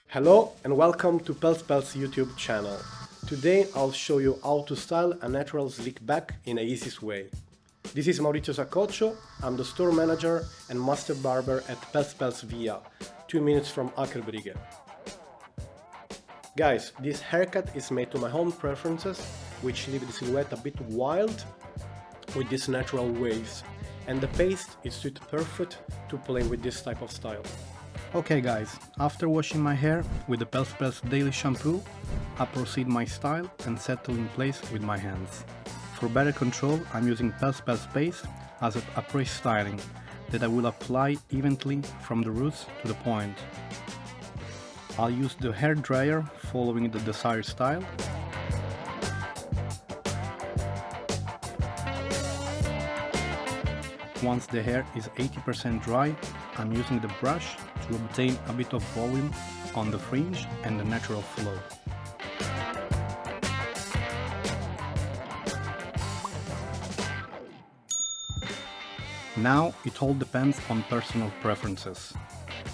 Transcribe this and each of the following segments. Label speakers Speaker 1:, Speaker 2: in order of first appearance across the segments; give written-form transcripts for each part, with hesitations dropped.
Speaker 1: Hello and welcome to Pels YouTube channel. Today I'll show you how to style a natural slick back in the easiest way. This is Maurizio Saccoccio, I'm the store manager and master barber at Pels Via, 2 minutes from Akerbrygge. Guys, this haircut is made to my own preferences, which leave the silhouette a bit wild with these natural waves, and the paste is suited perfect to play with this type of style.
Speaker 2: Okay guys, after washing my hair with the Pels Daily Shampoo, I proceed my style and settle in place with my hands. For better control, I'm using Pels paste as a pre-styling that I will apply evenly from the roots to the point. I'll use the hair dryer following the desired style. Once the hair is 80% dry, I'm using the brush to obtain a bit of volume on the fringe and the natural flow. Now it all depends on personal preferences.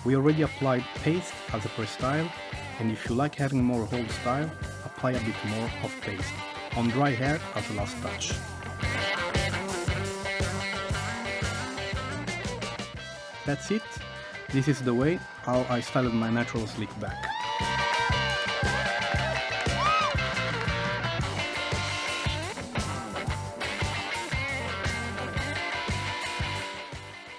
Speaker 2: We already applied paste as a pre-style, and if you like having more hold style, apply a bit more of paste on dry hair as a last touch. That's it. This is the way how I styled my natural slick back.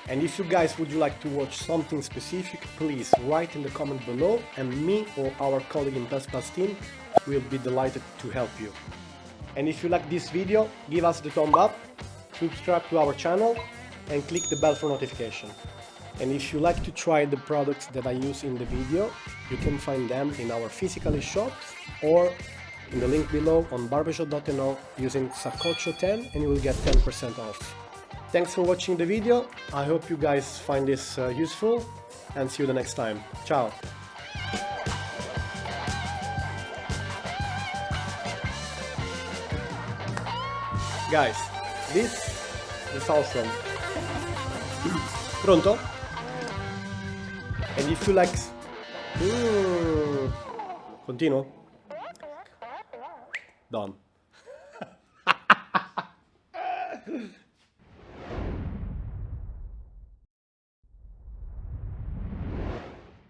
Speaker 1: And if you guys would like to watch something specific, please write in the comment below and me or our colleague in Pels team will be delighted to help you. And if you like this video, give us the thumb up, subscribe to our channel and click the bell for notification. And if you like to try the products that I use in the video, you can find them in our physical shops or in the link below on barbershop.no using Saccoccio10 and you will get 10% off. Thanks for watching the video, I hope you guys find this useful and see you the next time. Ciao! Guys, this is awesome. Pronto? And if you like... Continuo? Done.